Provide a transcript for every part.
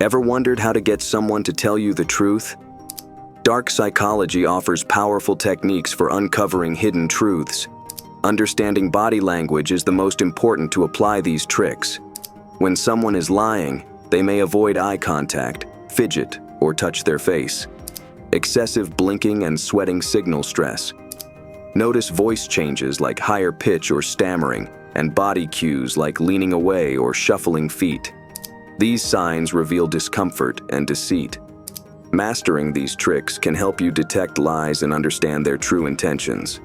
Ever wondered how to get someone to tell you the truth? Dark psychology offers powerful techniques for uncovering hidden truths. Understanding body language is the most important to apply these tricks. When someone is lying, they may avoid eye contact, fidget, or touch their face. Excessive blinking and sweating signal stress. Notice voice changes like higher pitch or stammering, and body cues like leaning away or shuffling feet. These signs reveal discomfort and deceit. Mastering these tricks can help you detect lies and understand their true intentions.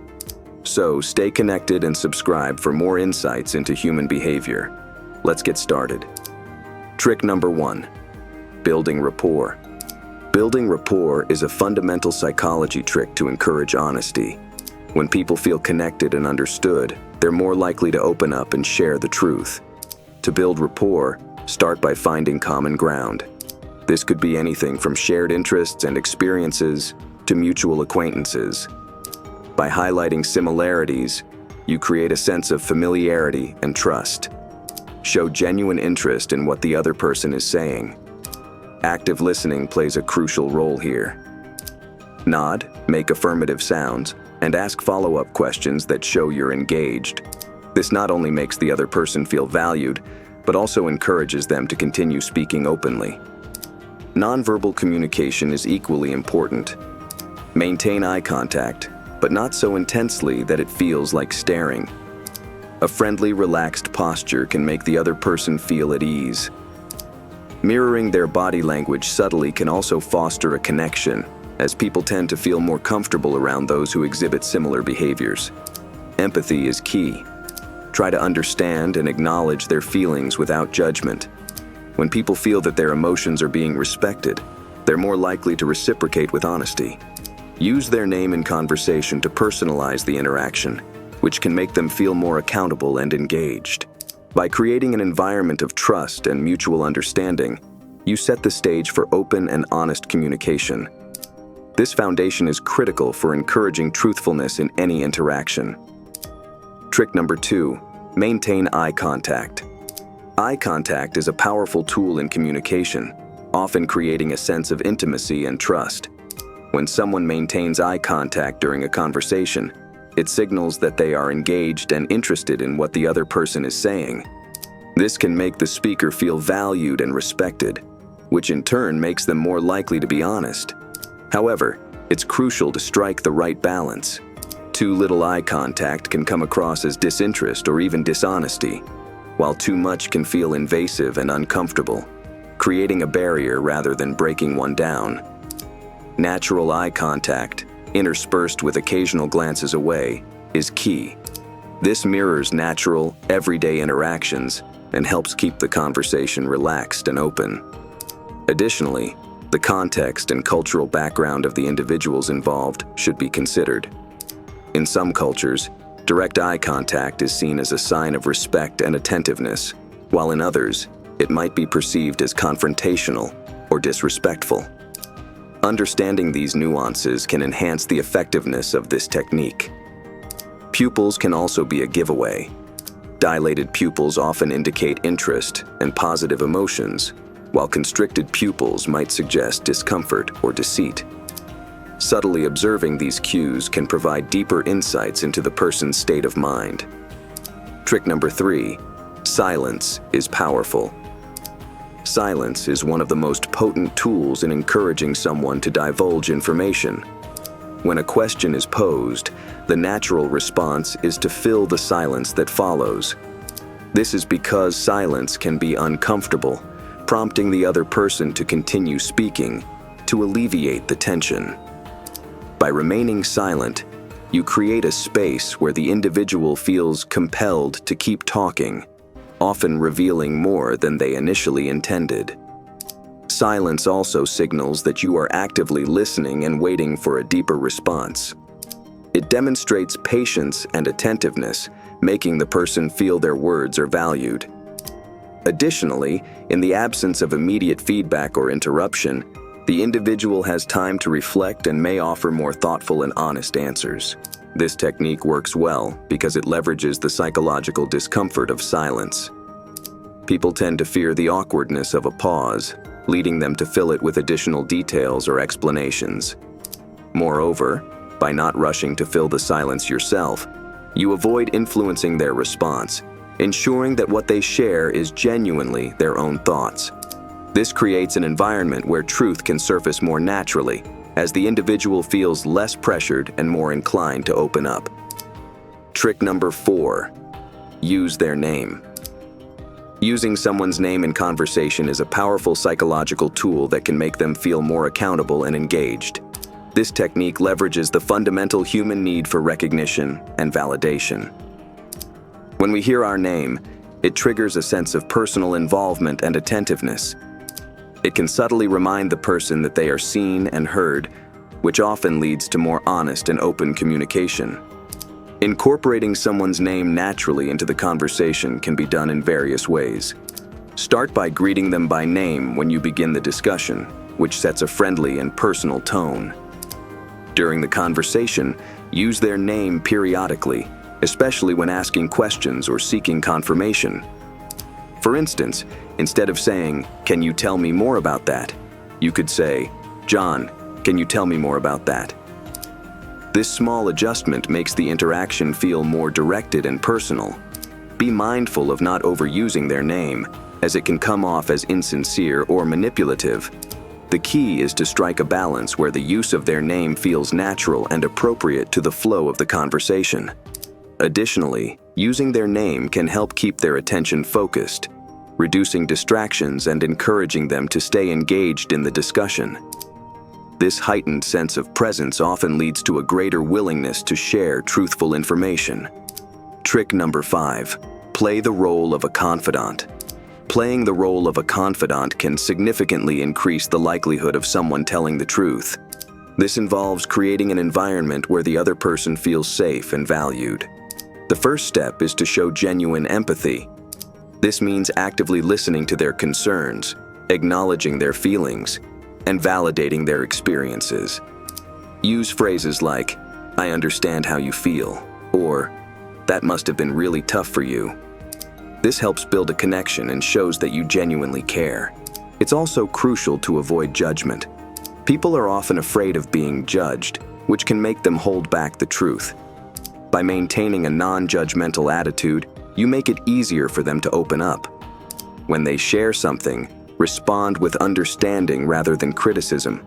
So, stay connected and subscribe for more insights into human behavior. Let's get started. Trick number 1. Building rapport. Building rapport is a fundamental psychology trick to encourage honesty. When people feel connected and understood, they're more likely to open up and share the truth. To build rapport, start by finding common ground. This could be anything from shared interests and experiences to mutual acquaintances. By highlighting similarities, you create a sense of familiarity and trust. Show genuine interest in what the other person is saying. Active listening plays a crucial role here. Nod, make affirmative sounds, and ask follow-up questions that show you're engaged. This not only makes the other person feel valued, but also encourages them to continue speaking openly. Nonverbal communication is equally important. Maintain eye contact, but not so intensely that it feels like staring. A friendly, relaxed posture can make the other person feel at ease. Mirroring their body language subtly can also foster a connection, as people tend to feel more comfortable around those who exhibit similar behaviors. Empathy is key. Try to understand and acknowledge their feelings without judgment. When people feel that their emotions are being respected, they're more likely to reciprocate with honesty. Use their name in conversation to personalize the interaction, which can make them feel more accountable and engaged. By creating an environment of trust and mutual understanding, you set the stage for open and honest communication. This foundation is critical for encouraging truthfulness in any interaction. Trick number 2, maintain eye contact. Eye contact is a powerful tool in communication, often creating a sense of intimacy and trust. When someone maintains eye contact during a conversation, it signals that they are engaged and interested in what the other person is saying. This can make the speaker feel valued and respected, which in turn makes them more likely to be honest. However, it's crucial to strike the right balance. Too little eye contact can come across as disinterest or even dishonesty, while too much can feel invasive and uncomfortable, creating a barrier rather than breaking one down. Natural eye contact, interspersed with occasional glances away, is key. This mirrors natural, everyday interactions and helps keep the conversation relaxed and open. Additionally, the context and cultural background of the individuals involved should be considered. In some cultures, direct eye contact is seen as a sign of respect and attentiveness, while in others, it might be perceived as confrontational or disrespectful. Understanding these nuances can enhance the effectiveness of this technique. Pupils can also be a giveaway. Dilated pupils often indicate interest and positive emotions, while constricted pupils might suggest discomfort or deceit. Subtly observing these cues can provide deeper insights into the person's state of mind. Trick number 3, silence is powerful. Silence is one of the most potent tools in encouraging someone to divulge information. When a question is posed, the natural response is to fill the silence that follows. This is because silence can be uncomfortable, prompting the other person to continue speaking to alleviate the tension. By remaining silent, you create a space where the individual feels compelled to keep talking, often revealing more than they initially intended. Silence also signals that you are actively listening and waiting for a deeper response. It demonstrates patience and attentiveness, making the person feel their words are valued. Additionally, in the absence of immediate feedback or interruption, the individual has time to reflect and may offer more thoughtful and honest answers. This technique works well because it leverages the psychological discomfort of silence. People tend to fear the awkwardness of a pause, leading them to fill it with additional details or explanations. Moreover, by not rushing to fill the silence yourself, you avoid influencing their response, ensuring that what they share is genuinely their own thoughts. This creates an environment where truth can surface more naturally, as the individual feels less pressured and more inclined to open up. Trick number 4. Use their name. Using someone's name in conversation is a powerful psychological tool that can make them feel more accountable and engaged. This technique leverages the fundamental human need for recognition and validation. When we hear our name, it triggers a sense of personal involvement and attentiveness. It can subtly remind the person that they are seen and heard, which often leads to more honest and open communication. Incorporating someone's name naturally into the conversation can be done in various ways. Start by greeting them by name when you begin the discussion, which sets a friendly and personal tone. During the conversation, use their name periodically, especially when asking questions or seeking confirmation. For instance, instead of saying, "Can you tell me more about that?" you could say, "John, can you tell me more about that?" This small adjustment makes the interaction feel more directed and personal. Be mindful of not overusing their name, as it can come off as insincere or manipulative. The key is to strike a balance where the use of their name feels natural and appropriate to the flow of the conversation. Additionally, using their name can help keep their attention focused, reducing distractions and encouraging them to stay engaged in the discussion. This heightened sense of presence often leads to a greater willingness to share truthful information. Trick number 5. Play the role of a confidant. Playing the role of a confidant can significantly increase the likelihood of someone telling the truth. This involves creating an environment where the other person feels safe and valued. The first step is to show genuine empathy. This means actively listening to their concerns, acknowledging their feelings, and validating their experiences. Use phrases like, "I understand how you feel," or "That must have been really tough for you." This helps build a connection and shows that you genuinely care. It's also crucial to avoid judgment. People are often afraid of being judged, which can make them hold back the truth. By maintaining a non-judgmental attitude, you make it easier for them to open up. When they share something, respond with understanding rather than criticism.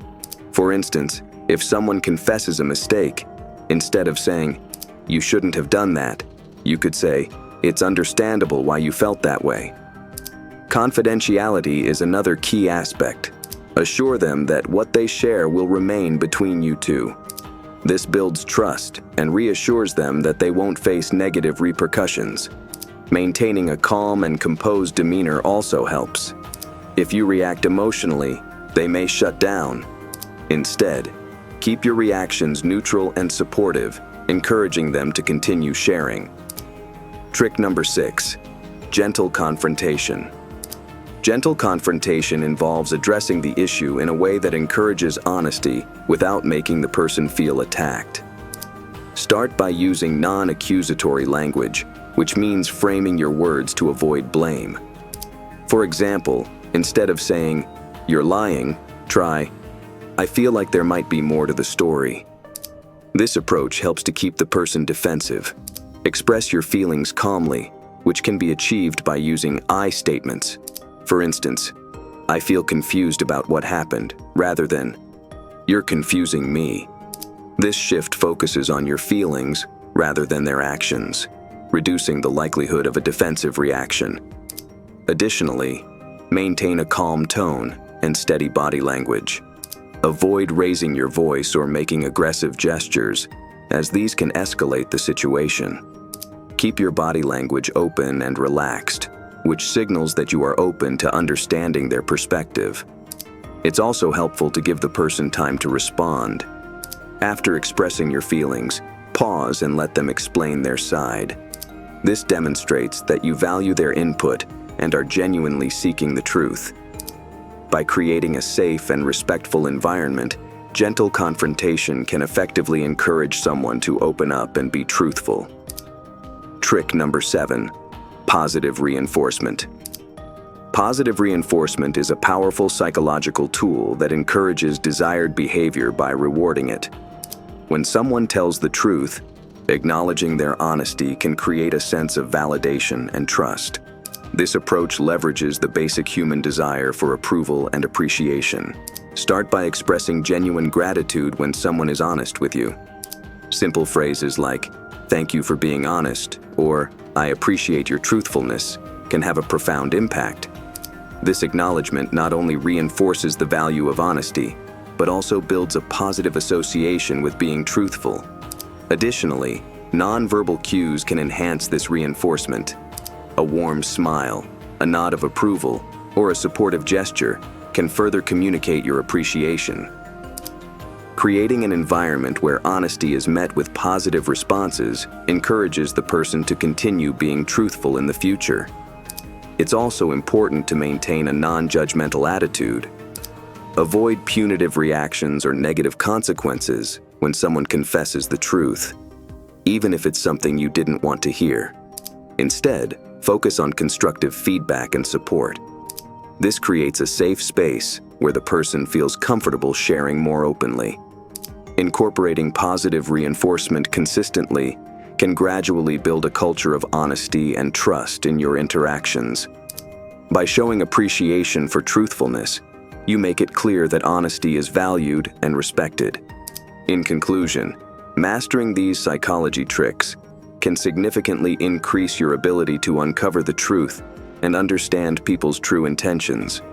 For instance, if someone confesses a mistake, instead of saying, "You shouldn't have done that," you could say, "It's understandable why you felt that way." Confidentiality is another key aspect. Assure them that what they share will remain between you two. This builds trust and reassures them that they won't face negative repercussions. Maintaining a calm and composed demeanor also helps. If you react emotionally, they may shut down. Instead, keep your reactions neutral and supportive, encouraging them to continue sharing. Trick number 6. Gentle confrontation. Gentle confrontation involves addressing the issue in a way that encourages honesty without making the person feel attacked. Start by using non-accusatory language, which means framing your words to avoid blame. For example, instead of saying, "You're lying," try, "I feel like there might be more to the story." This approach helps to keep the person defensive. Express your feelings calmly, which can be achieved by using I statements. For instance, "I feel confused about what happened," rather than, "You're confusing me." This shift focuses on your feelings rather than their actions, reducing the likelihood of a defensive reaction. Additionally, maintain a calm tone and steady body language. Avoid raising your voice or making aggressive gestures, as these can escalate the situation. Keep your body language open and relaxed, which signals that you are open to understanding their perspective. It's also helpful to give the person time to respond. After expressing your feelings, pause and let them explain their side. This demonstrates that you value their input and are genuinely seeking the truth. By creating a safe and respectful environment, gentle confrontation can effectively encourage someone to open up and be truthful. Trick number 7. Positive reinforcement. Positive reinforcement is a powerful psychological tool that encourages desired behavior by rewarding it. When someone tells the truth, acknowledging their honesty can create a sense of validation and trust. This approach leverages the basic human desire for approval and appreciation. Start by expressing genuine gratitude when someone is honest with you. Simple phrases like, "Thank you for being honest," or "I appreciate your truthfulness," can have a profound impact. This acknowledgement not only reinforces the value of honesty, but also builds a positive association with being truthful. Additionally, nonverbal cues can enhance this reinforcement. A warm smile, a nod of approval, or a supportive gesture can further communicate your appreciation. Creating an environment where honesty is met with positive responses encourages the person to continue being truthful in the future. It's also important to maintain a non-judgmental attitude. Avoid punitive reactions or negative consequences when someone confesses the truth, even if it's something you didn't want to hear. Instead, focus on constructive feedback and support. This creates a safe space where the person feels comfortable sharing more openly. Incorporating positive reinforcement consistently can gradually build a culture of honesty and trust in your interactions. By showing appreciation for truthfulness, you make it clear that honesty is valued and respected. In conclusion, mastering these psychology tricks can significantly increase your ability to uncover the truth and understand people's true intentions.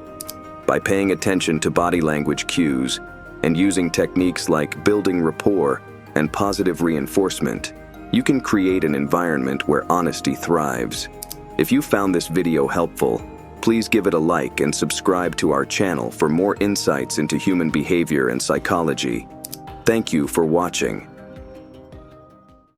By paying attention to body language cues and using techniques like building rapport and positive reinforcement, you can create an environment where honesty thrives. If you found this video helpful, please give it a like and subscribe to our channel for more insights into human behavior and psychology. Thank you for watching.